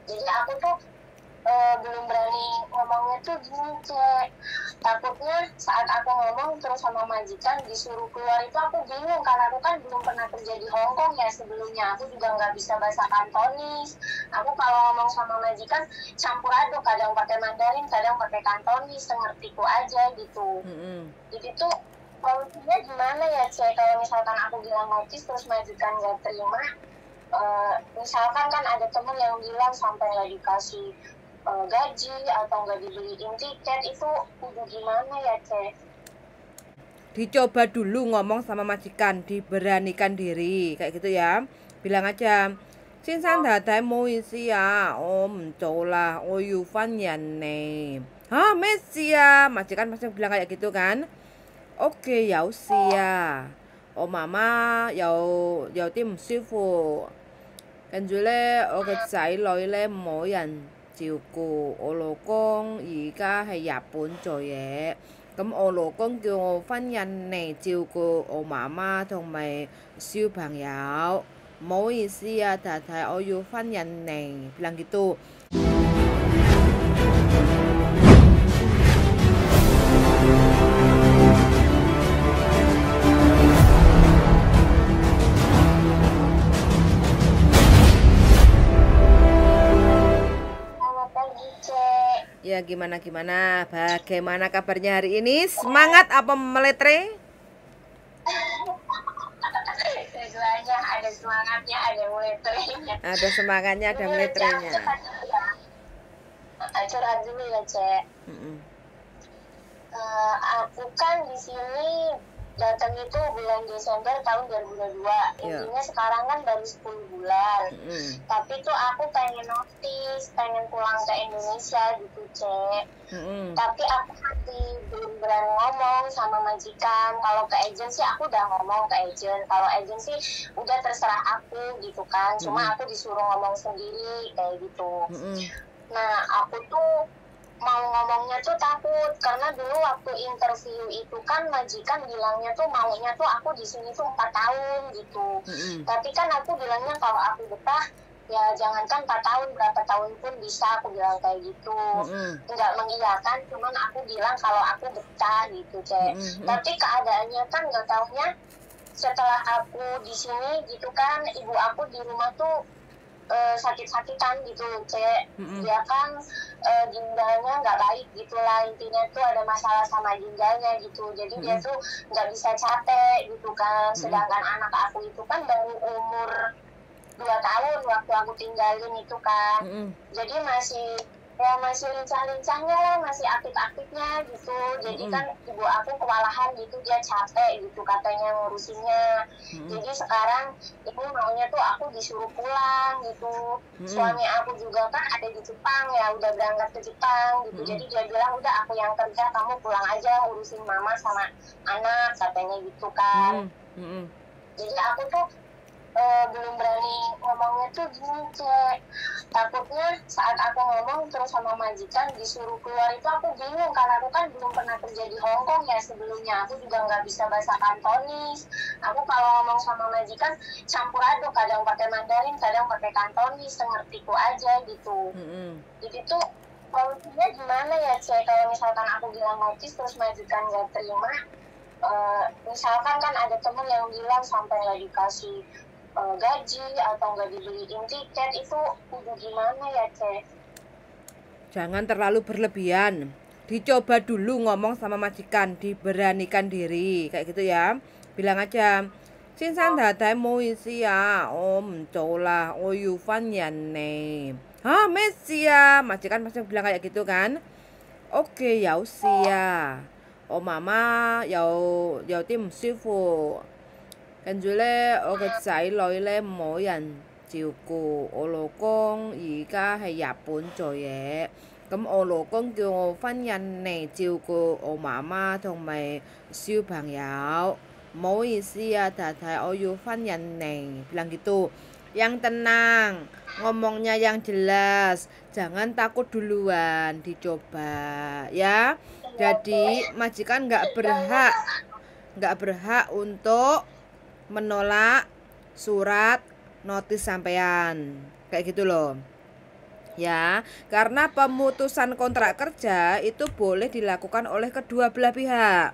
Jadi aku tuh belum berani ngomongnya tuh gini, Cek. Takutnya saat aku ngomong terus sama majikan disuruh keluar itu aku bingung, karena aku kan belum pernah kerja di Hong Kong ya sebelumnya. Aku juga nggak bisa bahasa Kantonis. Aku kalau ngomong sama majikan campur aduk, kadang pakai Mandarin, kadang pakai Kantonis, sengertiku aja gitu. Jadi tuh solusinya gimana ya, Cek? Kalau misalkan aku bilang notis terus majikan nggak terima, misalkan kan ada temen yang bilang sampai nggak dikasih gaji atau nggak dibeliin tiket, itu udah gimana ya, Cek? Dicoba dulu ngomong sama majikan, diberanikan diri kayak gitu ya. Bilang aja, xin san datai mo isi ya, om cola oyu fan yan ne. Hah, Messi ya. Majikan pasti bilang kayak gitu kan. Oke, yau ya. Oh mama, yau tim sifu. Kan jule oke zai loi le mo yan chiều cô ô lô công而家係日本做嘢，咁我老公叫我婚印嚟照顧我媽媽同埋小朋友。唔好意思啊，太太，我要婚印嚟，bilang gitu. Selamat pagi, Cek. Ya gimana? Bagaimana kabarnya hari ini? Semangat apa meletre? Keduanya, ada semangatnya, ada meletrenya. Ada semangatnya, ada meletrenya. Curhat dulu ya, Cek. Aku kan di sini datang itu bulan Desember tahun 2022. Intinya sekarang kan baru 10 bulan. Tapi tuh aku pengen notis, pengen pulang ke Indonesia gitu, Cek. Tapi aku masih belum berani ngomong sama majikan. Kalau ke agensi aku udah ngomong ke agen. Kalau agensi udah terserah aku gitu kan. Cuma aku disuruh ngomong sendiri kayak gitu. Nah, aku tuh mau ngomongnya tuh takut, karena dulu waktu interview itu kan majikan bilangnya tuh maunya tuh aku di sini tuh 4 tahun gitu. Tapi kan aku bilangnya kalau aku betah ya jangankan 4 tahun, berapa tahun pun bisa, aku bilang kayak gitu. Nggak mengiyakan, cuman aku bilang kalau aku betah gitu, Cek. Tapi keadaannya kan nggak taunya setelah aku di sini gitu kan, ibu aku di rumah tuh sakit-sakitan gitu, Cek. Dia kan ginjalnya nggak baik gitu lah, intinya tuh ada masalah sama ginjalnya gitu. Jadi dia tuh nggak bisa capek gitu kan. Sedangkan anak aku itu kan baru umur 2 tahun waktu aku tinggalin itu kan. Jadi masih lincah-lincahnya lah, masih aktif-aktifnya gitu. Jadi kan ibu aku kewalahan gitu, dia capek gitu katanya ngurusinnya. Jadi sekarang ibu maunya tuh aku disuruh pulang gitu. Suami aku juga kan ada di Jepang ya, udah berangkat ke Jepang gitu. Jadi dia bilang udah aku yang kerja, kamu pulang aja ngurusin mama sama anak, katanya gitu kan. Jadi aku tuh belum berani ngomongnya tuh gini, Cek. Takutnya saat aku ngomong terus sama majikan disuruh keluar itu aku bingung, karena aku kan belum pernah kerja di Hong Kong ya sebelumnya. Aku juga nggak bisa bahasa Kantonis. Aku kalau ngomong sama majikan campur aduk, kadang pakai Mandarin, kadang pakai Kantonis, sengertiku aja gitu. Jadi tuh solusinya gimana ya, Cek? Kalau misalkan aku bilang notis terus majikan nggak terima, misalkan kan ada temen yang bilang sampai nggak dikasih gaji atau nggak dibeliin tiket, itu udah gimana ya, Cek? Jangan terlalu berlebihan. Dicoba dulu ngomong sama majikan, diberanikan diri kayak gitu ya. Bilang aja, xin san datai mo isi ya, om cola oyu fan yan ne. Hah, Messi ya. Majikan pasti bilang kayak gitu kan. Oke, yau ya. Oh mama, yau tim sifu. Kan jule oke zai loi le mo yan chiều cô我老公而家係日本做嘢，咁我老公叫我婚印嚟照顧我媽媽同埋小朋友。唔好意思啊，太太，我要婚印嚟，bilang gitu. Yang tenang, ngomongnya yang jelas, jangan takut duluan, dicoba ya. Jadi majikan nggak berhak untuk menolak surat notis sampean kayak gitu loh. Ya, karena pemutusan kontrak kerja itu boleh dilakukan oleh kedua belah pihak.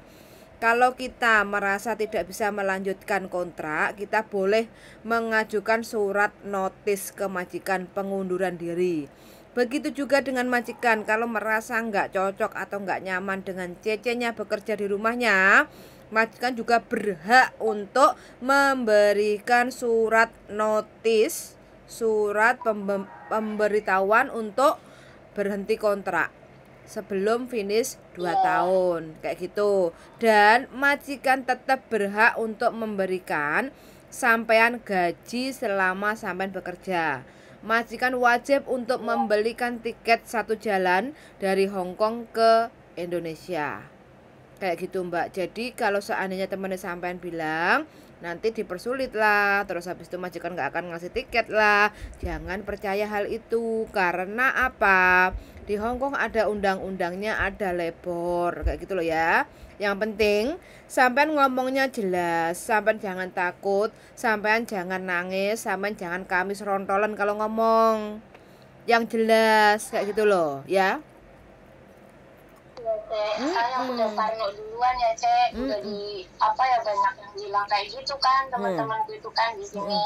Kalau kita merasa tidak bisa melanjutkan kontrak, kita boleh mengajukan surat notis ke majikan pengunduran diri. Begitu juga dengan majikan, kalau merasa nggak cocok atau nggak nyaman dengan cece-nya bekerja di rumahnya, majikan juga berhak untuk memberikan surat notis, surat pemberitahuan untuk berhenti kontrak sebelum finish 2 tahun kayak gitu. Dan majikan tetap berhak untuk memberikan sampean gaji selama sampean bekerja. Majikan wajib untuk membelikan tiket satu jalan dari Hong Kong ke Indonesia kayak gitu Mbak. Jadi kalau seandainya temannya sampean bilang nanti dipersulit lah, terus habis itu majikan nggak akan ngasih tiket lah, jangan percaya hal itu. Karena apa? Di Hong Kong ada undang-undangnya, ada labor kayak gitu loh ya. Yang penting sampean ngomongnya jelas, sampean jangan takut, sampean jangan nangis, sampean jangan kamis rontolan kalau ngomong. Yang jelas kayak gitu loh ya. Iya, Cek. Soalnya aku udah parno duluan ya, Cek. Udah di apa ya, banyak yang bilang kayak gitu kan teman-temanku itu kan di sini.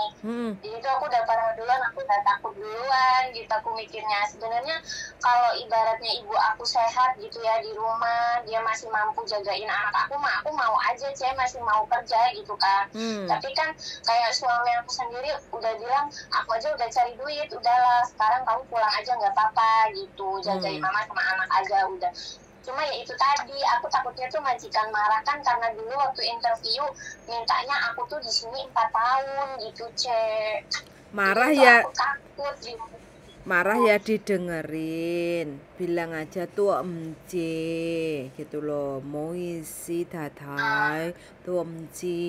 Jadi itu aku udah parno duluan, aku udah takut duluan gitu. Aku mikirnya sebenarnya kalau ibaratnya ibu aku sehat gitu ya di rumah, dia masih mampu jagain anak aku mah aku mau aja, Cek, masih mau kerja gitu kan. Tapi kan kayak suami aku sendiri udah bilang, aku aja udah cari duit, udahlah sekarang kamu pulang aja nggak apa-apa gitu, jagain mama sama anak aja udah. Cuma ya itu tadi, aku takutnya tuh majikan marah kan, karena dulu waktu interview mintanya aku tuh di sini 4 tahun gitu, Cek. Marah jadi ya. aku takut gitu. Marah ya didengerin, bilang aja tuh gitu loh, mau isi datai tuh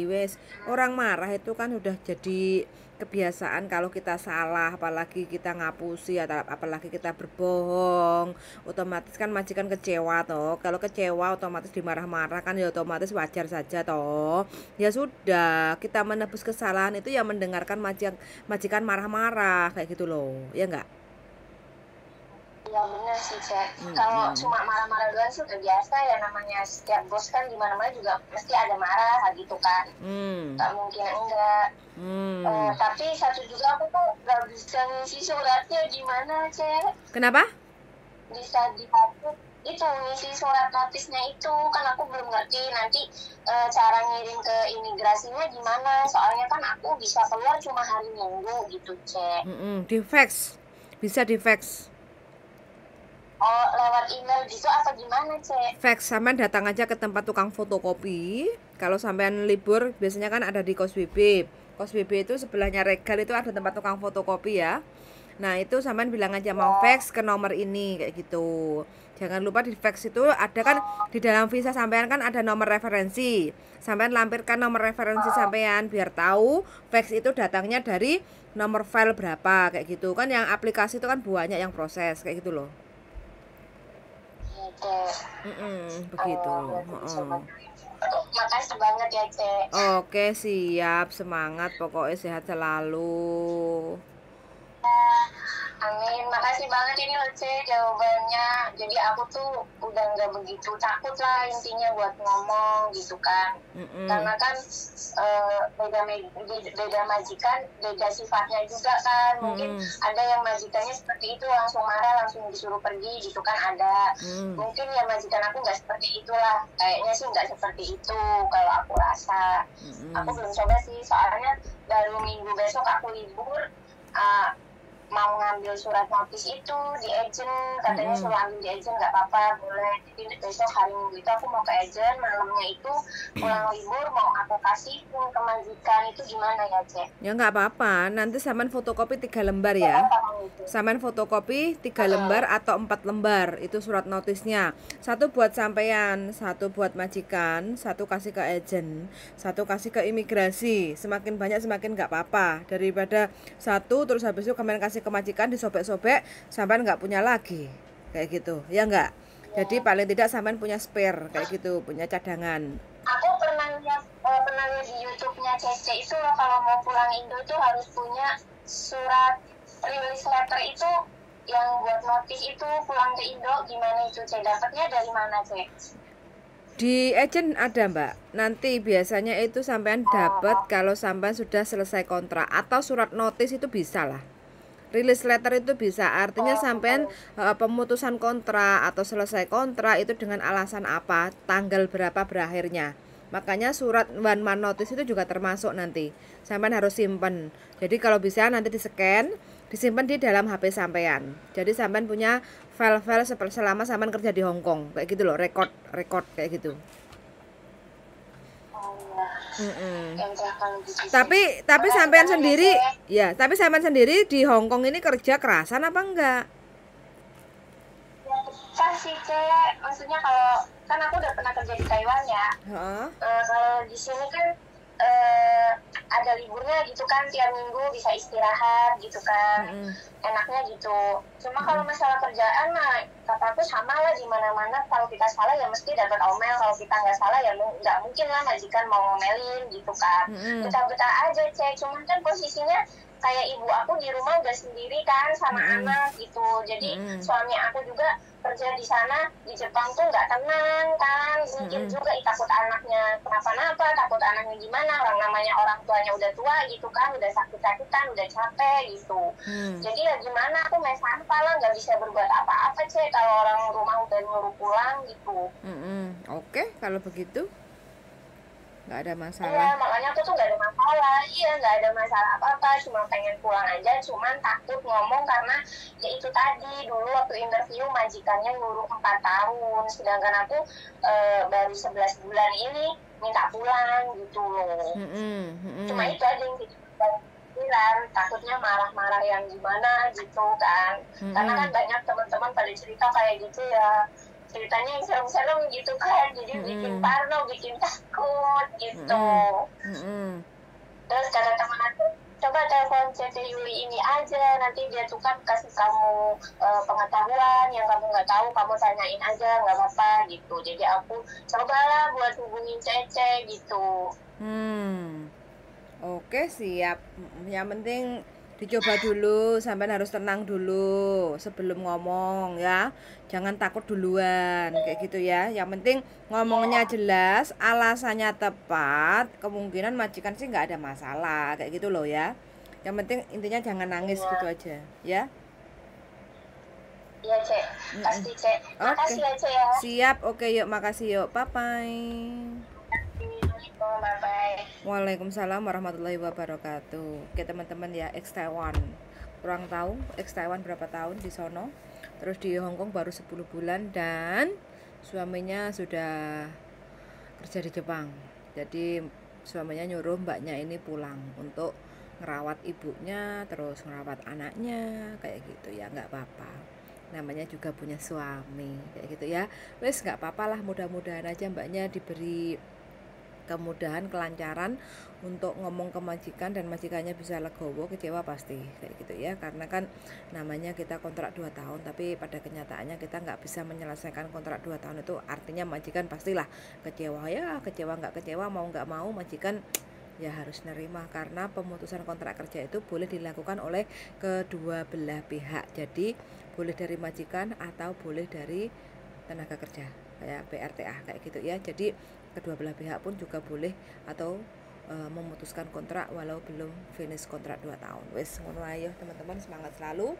wes. Orang marah itu kan udah jadi kebiasaan. Kalau kita salah, apalagi kita ngapusi atau apalagi kita berbohong, otomatis kan majikan kecewa toh. Kalau kecewa otomatis dimarah-marah kan, ya otomatis wajar saja toh. Ya sudah, kita menebus kesalahan itu ya mendengarkan majikan marah-marah kayak gitu loh, ya enggak? Iya benar sih, Cek. Kalau cuma marah-marah doang sih udah biasa ya, namanya setiap bos kan di mana-mana juga mesti ada marah gitu kan. Gak mungkin enggak. Tapi satu juga aku tuh gak bisa ngisi suratnya gimana, Cek. Kenapa? Bisa dihapus itu, ngisi surat notisnya itu kan aku belum ngerti nanti cara ngirim ke imigrasinya gimana, soalnya kan aku bisa keluar cuma hari Minggu gitu, Cek. Di fax, bisa di fax. Oh, lewat email gitu apa gimana, Cek? Fax, sampean datang aja ke tempat tukang fotokopi. Kalau sampean libur, biasanya kan ada di Kos BB. Kos BB itu sebelahnya Regal itu ada tempat tukang fotokopi ya. Nah, itu sampean bilang aja mau fax ke nomor ini kayak gitu. Jangan lupa di fax itu ada kan di dalam visa sampean kan ada nomor referensi. Sampean lampirkan nomor referensi sampean biar tahu fax itu datangnya dari nomor file berapa kayak gitu. Kan yang aplikasi itu kan banyak yang proses kayak gitu loh. Begitu. Makasih banget ya, Cek. Oke, siap, semangat, pokoknya sehat selalu. Amin, makasih banget ini loh, Cek, jawabannya. Jadi aku tuh udah nggak begitu takut lah intinya buat ngomong gitu kan. Karena kan beda majikan, beda sifatnya juga kan. Mungkin ada yang majikannya seperti itu, langsung marah, langsung disuruh pergi gitu kan, ada. Mungkin ya majikan aku nggak seperti itulah. Kayaknya sih nggak seperti itu kalau aku rasa. Aku belum coba sih, soalnya baru minggu besok aku libur. Mau ngambil surat notis itu di agent, katanya suruh ambil di agent, nggak apa-apa, boleh. Jadi besok hari Minggu itu aku mau ke agent, malamnya itu pulang libur mau aku kasih ke majikan, itu gimana ya, Cek? Ya nggak apa-apa, nanti sampean fotokopi 3 lembar ya. Sampean fotokopi 3 lembar atau 4 lembar, itu surat notisnya. 1 buat sampean, 1 buat majikan, 1 kasih ke agent, 1 kasih ke imigrasi. Semakin banyak semakin nggak apa-apa, daripada 1 terus habis itu kalian kasih ke majikan disobek-sobek sampean nggak punya lagi kayak gitu ya nggak. Jadi paling tidak sampean punya spare kayak gitu, punya cadangan. Aku pernah lihat di YouTube-nya Cece itu loh, kalau mau pulang Indo itu harus punya surat release letter itu yang notis itu pulang ke Indo gimana itu Cek? Dapatnya dari mana Cek? Di agent ada Mbak. Nanti biasanya itu sampean dapat kalau sampean sudah selesai kontrak, atau surat notis itu bisa lah. Release letter itu bisa, artinya sampean pemutusan kontrak atau selesai kontrak itu dengan alasan apa, tanggal berapa berakhirnya. Makanya surat one man notice itu juga termasuk nanti. Sampean harus simpen. Jadi kalau bisa nanti di-scan, disimpan di dalam HP sampean. Jadi sampean punya file-file selama sampean kerja di Hong Kong, kayak gitu loh, record kayak gitu. Tapi sampean sendiri ya, tapi sampean sendiri di Hong Kong ini kerja kerasan apa enggak? Ya besar sih Cek, maksudnya kalau kan aku udah pernah kerja di Taiwan ya. Kalau di sini kan ada liburnya gitu kan, tiap minggu bisa istirahat gitu kan, enaknya gitu. Cuma kalau masalah kerjaan mah kataku sama lah, di mana-mana kalau kita salah ya mesti dapat omel, kalau kita nggak salah ya nggak mungkin lah majikan mau ngomelin gitu kan. Betah-betah aja Cek, cuman kan posisinya kayak ibu aku di rumah udah sendiri kan sama anak gitu, jadi suami aku juga kerja di sana di Jepang tuh nggak tenang kan, mikir juga takut anaknya kenapa-napa, takut anaknya gimana, orang namanya orang tuanya udah tua gitu kan, udah sakit-sakitan, udah capek gitu. Jadi ya gimana, aku main sampah lah, nggak bisa berbuat apa-apa Cek kalau orang rumah udah nyuruh pulang gitu. Oke, kalau begitu nggak ada masalah. Iya, makanya aku tuh nggak ada masalah. Iya, nggak ada masalah apa-apa, cuma pengen pulang aja, cuman takut ngomong karena ya itu tadi, dulu waktu interview majikannya nyuruh 4 tahun, sedangkan aku baru 11 bulan ini minta pulang gitu loh. Cuma itu aja yang bilang, takutnya marah-marah yang gimana gitu kan. Karena kan banyak teman-teman pada cerita kayak gitu ya, ceritanya yang serem-serem gitu kan, jadi bikin parno, bikin takut gitu. Terus kata teman aku, coba telepon CT Yuli ini aja, nanti dia tuh kan kasih kamu pengetahuan yang kamu nggak tahu, kamu tanyain aja, nggak apa-apa gitu. Jadi aku cobalah buat hubungin Cece gitu. Oke, siap. Yang penting dicoba dulu, sampai harus tenang dulu sebelum ngomong ya. Jangan takut duluan, kayak gitu ya. Yang penting ngomongnya jelas, alasannya tepat, kemungkinan majikan sih nggak ada masalah, kayak gitu loh ya. Yang penting intinya jangan nangis gitu aja, ya. Iya Cek, pasti Cek. Makasih ya Cek ya. Siap, oke yuk, makasih yuk, bye-bye. Waalaikumsalam warahmatullahi wabarakatuh. Oke teman-teman ya, ex Taiwan kurang tahu ex Taiwan berapa tahun di sono, terus di Hong Kong baru 10 bulan, dan suaminya sudah kerja di Jepang. Jadi suaminya nyuruh mbaknya ini pulang untuk ngerawat ibunya, terus ngerawat anaknya, kayak gitu ya. Nggak apa-apa, namanya juga punya suami, kayak gitu ya. Wes nggak apa-apa lah, mudah-mudahan aja mbaknya diberi kemudahan, kelancaran untuk ngomong ke majikan, dan majikannya bisa legowo. Kecewa pasti kayak gitu ya, karena kan namanya kita kontrak 2 tahun, tapi pada kenyataannya kita nggak bisa menyelesaikan kontrak 2 tahun itu, artinya majikan pastilah kecewa ya. Kecewa nggak kecewa, mau nggak mau majikan ya harus nerima, karena pemutusan kontrak kerja itu boleh dilakukan oleh kedua belah pihak. Jadi boleh dari majikan atau boleh dari tenaga kerja kayak PRTA kayak gitu ya. Jadi kedua belah pihak pun juga boleh atau memutuskan kontrak walau belum finish kontrak 2 tahun. Wes ngono ayo teman-teman, semangat selalu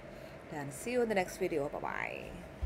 dan see you in the next video. Bye bye.